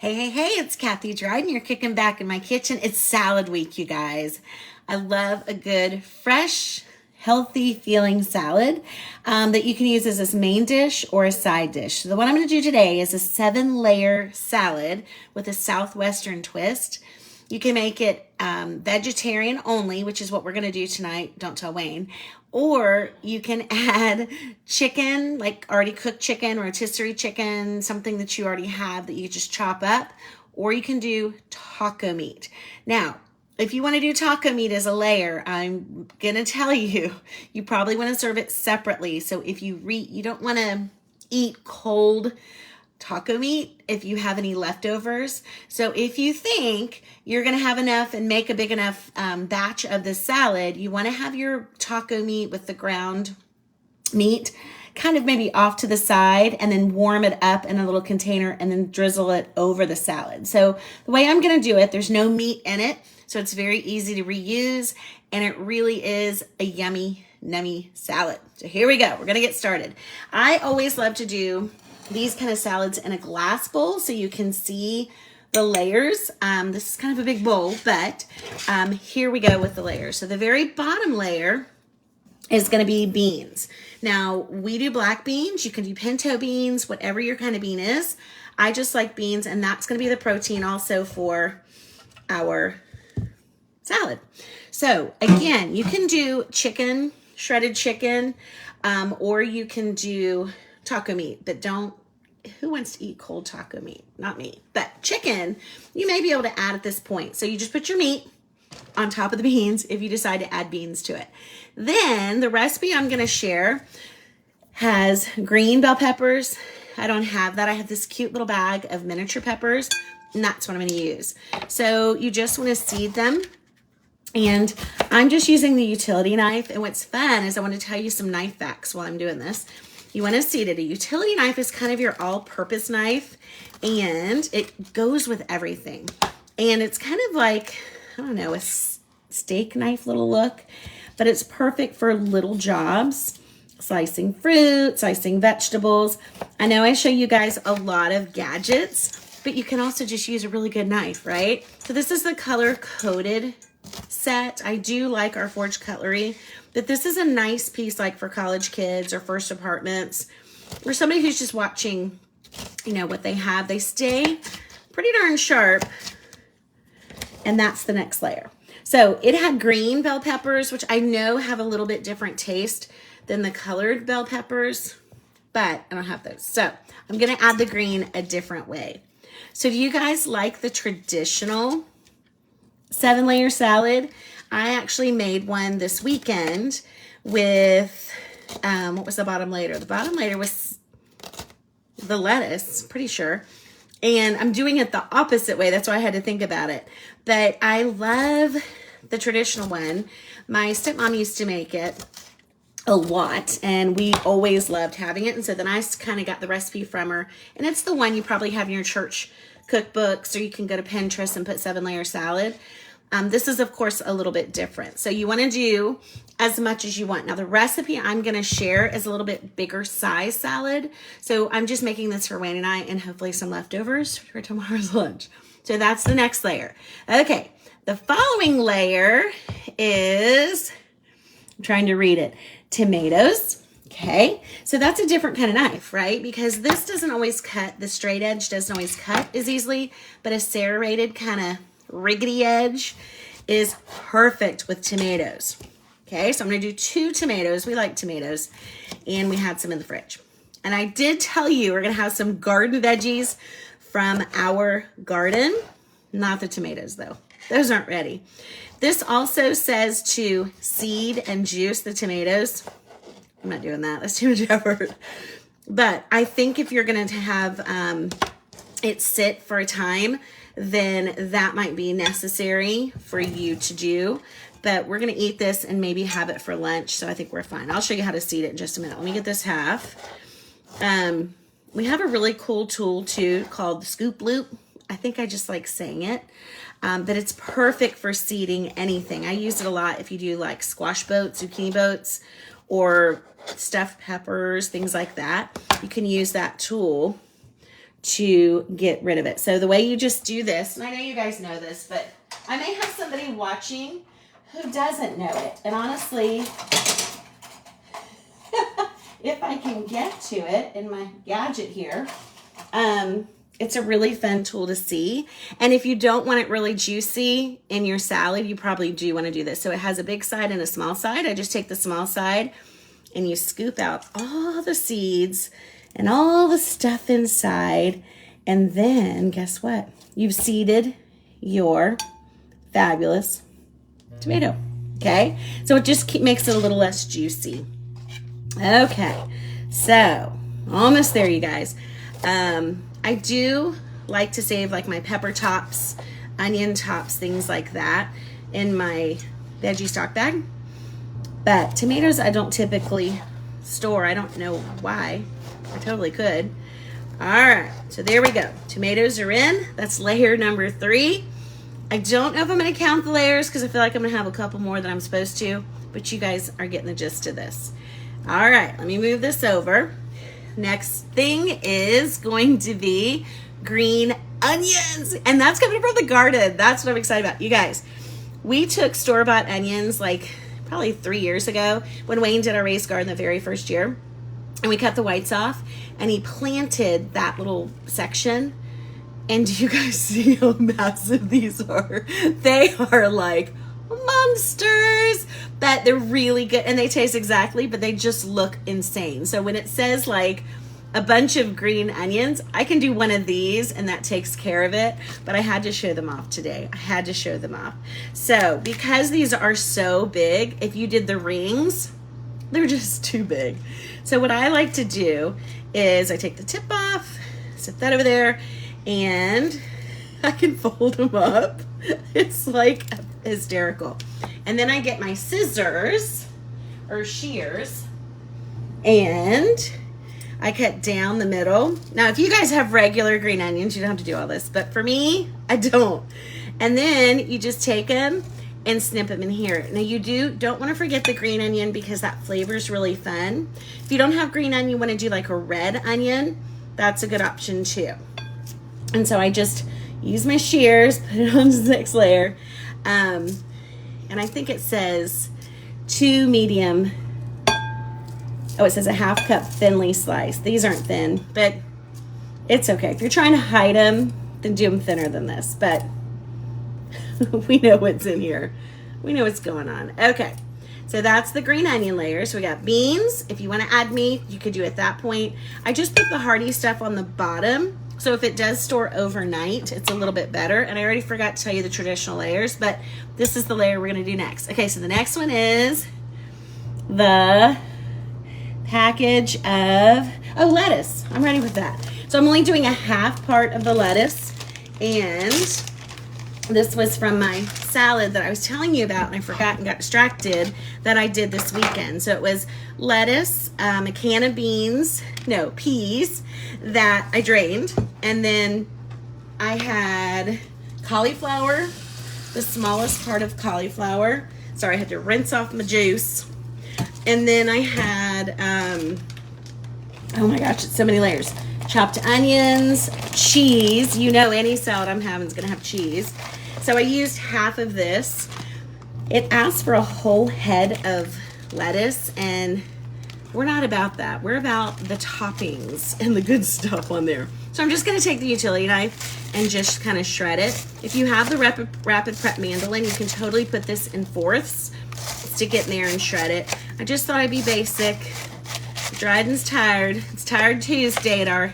Hey, hey, hey, it's Kathy Dryden. You're kicking back in my kitchen. It's salad week, you guys. I love a good, fresh, healthy feeling salad that you can use as a main dish or a side dish. So the one I'm going to do today is a 7-layer salad with a Southwestern twist. You can make it vegetarian only, which is what we're going to do tonight. Don't tell Wayne. Or you can add chicken, like already cooked chicken, rotisserie chicken, something that you already have that you just chop up. Or you can do taco meat. Now, if you want to do taco meat as a layer, I'm going to tell you, you probably want to serve it separately. So if you don't want to eat cold taco meat if you have any leftovers. So if you think you're going to have enough and make a big enough batch of this salad, you want to have your taco meat with the ground meat kind of maybe off to the side and then warm it up in a little container and then drizzle it over the salad. So the way I'm going to do it, there's no meat in it. So it's very easy to reuse and it really is a yummy, nummy salad. So here we go. We're going to get started. I always love to do these kind of salads in a glass bowl so you can see the layers. This is kind of a big bowl, but here we go with the layers. So the very bottom layer is going to be beans. Now, we do black beans. You can do pinto beans, whatever your kind of bean is. I just like beans, and that's going to be the protein also for our salad. So again, you can do chicken, shredded chicken, or you can do taco meat, but who wants to eat cold taco meat? Not me. But chicken, you may be able to add at this point. So you just put your meat on top of the beans if you decide to add beans to it. Then the recipe I'm going to share has green bell peppers. I don't have that. I have this cute little bag of miniature peppers, and that's what I'm going to use. So you just want to seed them. And I'm just using the utility knife. And what's fun is I want to tell you some knife facts while I'm doing this. You want to seed it. A utility knife is kind of your all-purpose knife, and it goes with everything. And it's kind of like, I don't know, a steak knife little look, but it's perfect for little jobs, slicing fruit, slicing vegetables. I know I show you guys a lot of gadgets, but you can also just use a really good knife, right? So this is the color-coded set. I do like our Forge cutlery, but this is a nice piece like for college kids or first apartments or somebody who's just watching, what they have. They stay pretty darn sharp, and that's the next layer. So it had green bell peppers, which I know have a little bit different taste than the colored bell peppers, but I don't have those. So I'm going to add the green a different way. So do you guys like the traditional 7-layer salad? I actually made one this weekend with, what was the bottom layer? The bottom layer was the lettuce, pretty sure. And I'm doing it the opposite way. That's why I had to think about it. But I love the traditional one. My stepmom used to make it a lot, and we always loved having it. And so then I kind of got the recipe from her. And it's the one you probably have in your church cookbooks, or you can go to Pinterest and put 7-layer salad. This is, of course, a little bit different. So you want to do as much as you want. Now, the recipe I'm going to share is a little bit bigger size salad. So I'm just making this for Wayne and I and hopefully some leftovers for tomorrow's lunch. So that's the next layer. Okay, the following layer is, I'm trying to read it, tomatoes. Okay, so that's a different kind of knife, right? Because this doesn't always cut, the straight edge doesn't always cut as easily, but a serrated kind of riggedy edge is perfect with tomatoes. Okay, so I'm going to do 2 tomatoes. We like tomatoes, and we had some in the fridge. And I did tell you we're going to have some garden veggies from our garden. Not the tomatoes, though. Those aren't ready. This also says to seed and juice the tomatoes. I'm not doing that. That's too much effort. But I think if you're going to have it sit for a time, then that might be necessary for you to do. But we're going to eat this and maybe have it for lunch, so I think we're fine. I'll show you how to seed it in just a minute. Let me get this half. We have a really cool tool, too, called the Scoop Loop. I think I just like saying it. But it's perfect for seeding anything. I use it a lot if you do like squash boats, zucchini boats, or stuffed peppers, things like that. You can use that tool to get rid of it. So the way you just do this, and I know you guys know this, but I may have somebody watching who doesn't know it. And honestly, if I can get to it in my gadget here, it's a really fun tool to see. And if you don't want it really juicy in your salad, you probably do want to do this. So it has a big side and a small side. I just take the small side and you scoop out all the seeds and all the stuff inside. And then guess what? You've seeded your fabulous tomato. Okay. So it just makes it a little less juicy. Okay. So almost there, you guys. I do like to save like my pepper tops, onion tops, things like that in my veggie stock bag. But tomatoes I don't typically store. I don't know why. I totally could. All right, so there we go. Tomatoes are in. That's layer number 3. I don't know if I'm going to count the layers because I feel like I'm going to have a couple more than I'm supposed to, but you guys are getting the gist of this. All right, let me move this over. Next thing is going to be green onions, and that's coming from the garden. That's what I'm excited about. You guys, we took store-bought onions like probably 3 years ago when Wayne did our raised garden the very first year, and we cut the whites off, and he planted that little section. And do you guys see how massive these are? They are like monsters, but they're really good and they taste exactly, but they just look insane. So when it says like a bunch of green onions, I can do one of these and that takes care of it, but I had to show them off today. I had to show them off. So because these are so big, if you did the rings, they're just too big. So what I like to do is I take the tip off, set that over there, and I can fold them up. It's like hysterical. And then I get my scissors or shears and I cut down the middle. Now, if you guys have regular green onions, you don't have to do all this, but for me, I don't. And then you just take them and snip them in here. Now you don't want to forget the green onion because that flavor is really fun. If you don't have green onion, you want to do like a red onion, that's a good option too. And so I just use my shears, put it on the next layer. And I think it says 2 medium. Oh, it says a 1/2 cup thinly sliced. These aren't thin, but it's okay. If you're trying to hide them, then do them thinner than this. But we know what's in here. We know what's going on. Okay, so that's the green onion layer. So we got beans. If you want to add meat, you could do it at that point. I just put the hearty stuff on the bottom. So if it does store overnight, it's a little bit better. And I already forgot to tell you the traditional layers, but this is the layer we're going to do next. Okay, so the next one is the package of, lettuce. I'm ready with that. So I'm only doing a 1/2 part of the lettuce. And this was from my salad that I was telling you about, and I forgot and got distracted, that I did this weekend. So it was lettuce, a can of peas that I drained, and then I had cauliflower, the smallest part of cauliflower. Sorry, I had to rinse off my juice. And then I had, oh my gosh, it's so many layers. Chopped onions, cheese. You know any salad I'm having is gonna have cheese. So I used 1/2 of this. It asks for a whole head of lettuce, and we're not about that. We're about the toppings and the good stuff on there. So I'm just gonna take the utility knife and just kind of shred it. If you have the rapid prep mandolin, you can totally put this in 4ths, stick it in there and shred it. I just thought I'd be basic. Dryden's tired. It's Tired Tuesday at our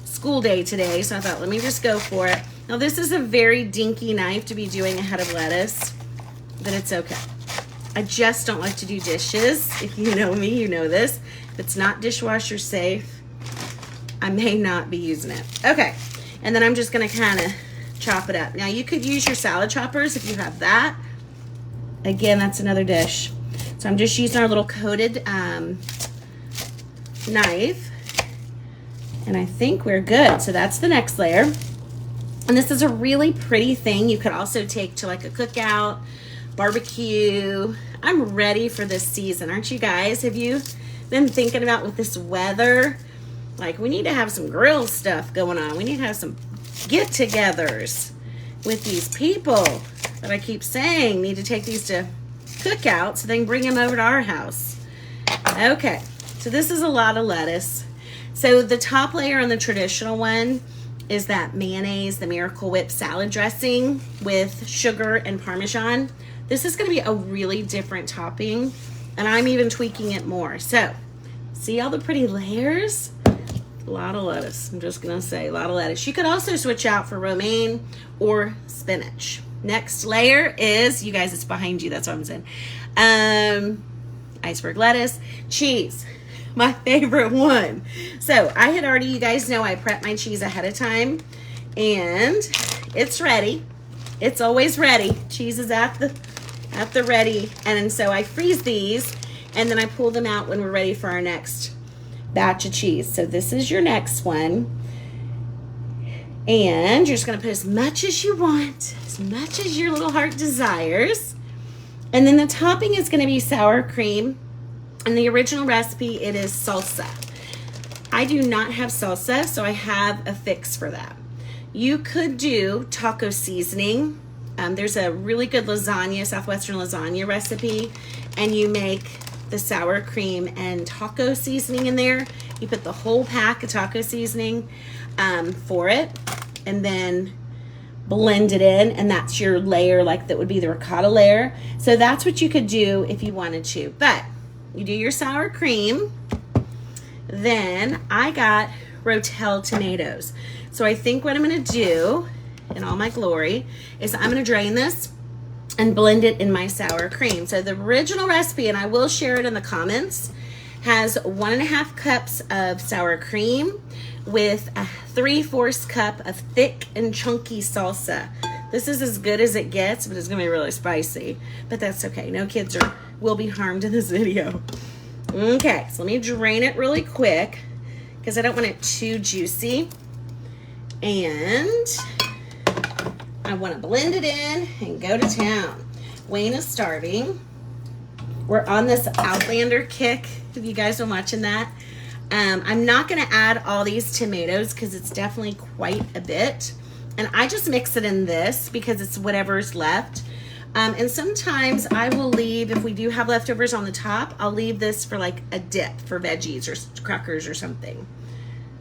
school day today, so I thought, let me just go for it. Now this is a very dinky knife to be doing a head of lettuce, but it's okay. I just don't like to do dishes. If you know me, you know this. If it's not dishwasher safe, I may not be using it. Okay, and then I'm just gonna kind of chop it up. Now you could use your salad choppers if you have that. Again, that's another dish. So I'm just using our little coated knife, and I think we're good. So that's the next layer. And this is a really pretty thing you could also take to like a cookout, barbecue. I'm ready for this season, aren't you guys? Have you been thinking about with this weather Like, we need to have some grill stuff going on. We need to have some get-togethers with these people that I keep saying need to take these to cookout so they can bring them over to our house. Okay, so this is a lot of lettuce. So the top layer on the traditional one is that mayonnaise, the Miracle Whip salad dressing with sugar and Parmesan. This is going to be a really different topping, and I'm even tweaking it more. So, see all the pretty layers? A lot of lettuce. I'm just going to say a lot of lettuce. You could also switch out for romaine or spinach. Next layer is, you guys, it's behind you. That's what I'm saying. Iceberg lettuce, cheese. My favorite one. So I had already, you guys know, I prep my cheese ahead of time, and it's ready. It's always ready. Cheese is at the ready, and so I freeze these, and then I pull them out when we're ready for our next batch of cheese. So this is your next one, and you're just gonna put as much as you want, as much as your little heart desires, and then the topping is gonna be sour cream. In the original recipe, it is salsa. I do not have salsa, so I have a fix for that. You could do taco seasoning. There's a really good lasagna, Southwestern lasagna recipe, and you make the sour cream and taco seasoning in there. You put the whole pack of taco seasoning for it, and then blend it in, and that's your layer, like that would be the ricotta layer. So that's what you could do if you wanted to. But you do your sour cream. Then I got Rotel tomatoes. So I think what I'm going to do in all my glory is I'm going to drain this and blend it in my sour cream. So the original recipe, and I will share it in the comments, has 1.5 cups of sour cream with a 3/4 cup of thick and chunky salsa. This is as good as it gets, but it's going to be really spicy. But that's okay. No kids will be harmed in this video. Okay, so let me drain it really quick because I don't want it too juicy. And I want to blend it in and go to town. Wayne is starving. We're on this Outlander kick. Have you guys been watching that? I'm not going to add all these tomatoes because it's definitely quite a bit. And I just mix it in this because it's whatever's left. And sometimes I will leave, if we do have leftovers on the top, I'll leave this for like a dip for veggies or crackers or something.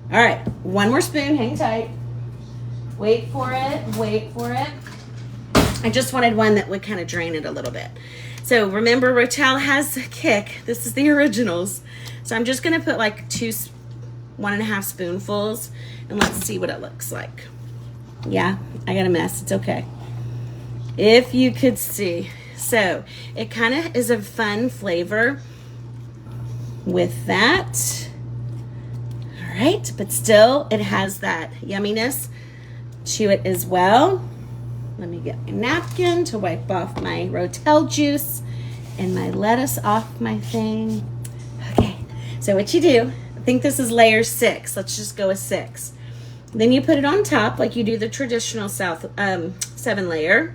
All right, one more spoon, hang tight. Wait for it, wait for it. I just wanted one that would kind of drain it a little bit. So remember, Rotel has a kick. This is the originals. So I'm just gonna put like 1.5 spoonfuls, and let's see what it looks like. Yeah, I got a mess, it's okay. If you could see. So it kind of is a fun flavor with that. All right, but still it has that yumminess to it as well. Let me get my napkin to wipe off my Rotel juice and my lettuce off my thing. Okay, so what you do, I think this is layer 6. Let's just go with 6. Then you put it on top like you do the traditional 7 layer.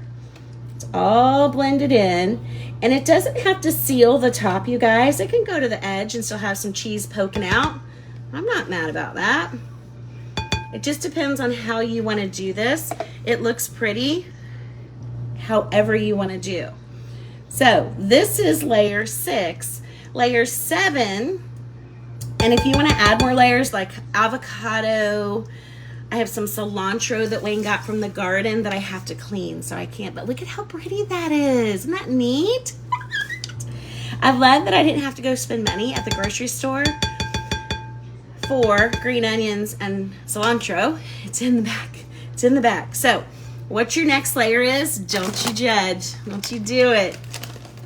It's all blended in, and it doesn't have to seal the top, you guys. It can go to the edge and still have some cheese poking out. I'm not mad about that. It just depends on how you want to do this. It looks pretty however you want to do. So this is layer 6. Layer 7, and if you want to add more layers like avocado, I have some cilantro that Wayne got from the garden that I have to clean, so I can't, but look at how pretty that is. Isn't that neat? I love that I didn't have to go spend money at the grocery store for green onions and cilantro. It's in the back. It's in the back. So what your next layer is, don't you judge. Don't you do it.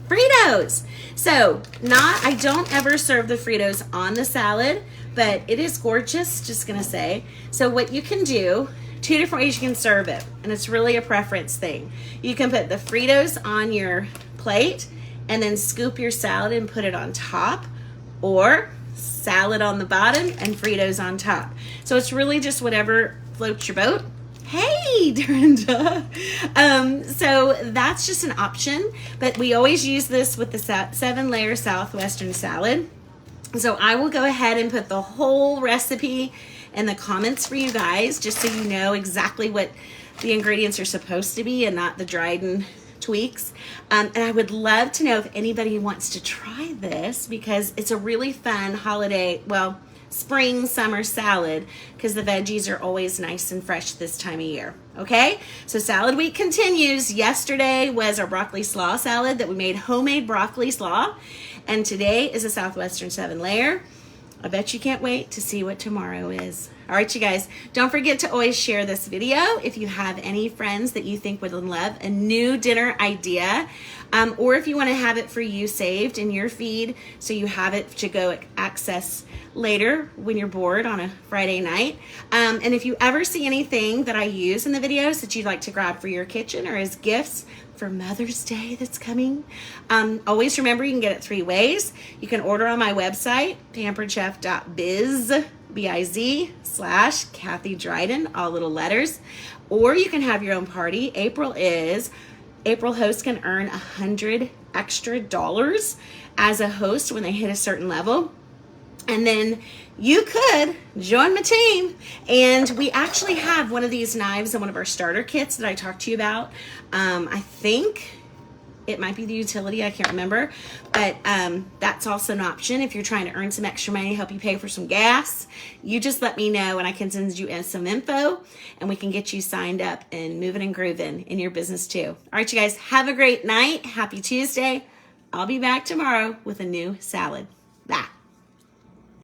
Fritos. So I don't ever serve the Fritos on the salad, but it is gorgeous, just gonna say. So what you can do, 2 different ways you can serve it, and it's really a preference thing. You can put the Fritos on your plate and then scoop your salad and put it on top, or salad on the bottom and Fritos on top. So it's really just whatever floats your boat. Hey, Dorinda. So that's just an option, but we always use this with the 7-layer Southwestern salad. So I will go ahead and put the whole recipe in the comments for you guys, just so you know exactly what the ingredients are supposed to be and not the Dryden tweaks. And I would love to know if anybody wants to try this, because it's a really fun holiday, well, spring, summer salad, because the veggies are always nice and fresh this time of year. Okay, so salad week continues. Yesterday was our broccoli slaw salad that we made, homemade broccoli slaw, and today is a Southwestern 7-layer. I bet you can't wait to see what tomorrow is. All right, you guys, don't forget to always share this video if you have any friends that you think would love a new dinner idea, or if you want to have it for you saved in your feed so you have it to go access later when you're bored on a Friday night. And if you ever see anything that I use in the videos that you'd like to grab for your kitchen or as gifts for Mother's Day that's coming, always remember you can get it 3 ways. You can order on my website, pamperedchef.biz, biz/Kathy Dryden, all little letters, or you can have your own party. April hosts can earn $100 extra as a host when they hit a certain level. And then you could join my team. And we actually have one of these knives in one of our starter kits that I talked to you about. I think it might be the utility, I can't remember. But that's also an option if you're trying to earn some extra money, help you pay for some gas. You just let me know and I can send you in some info and we can get you signed up and moving and grooving in your business too. All right, you guys, have a great night. Happy Tuesday. I'll be back tomorrow with a new salad.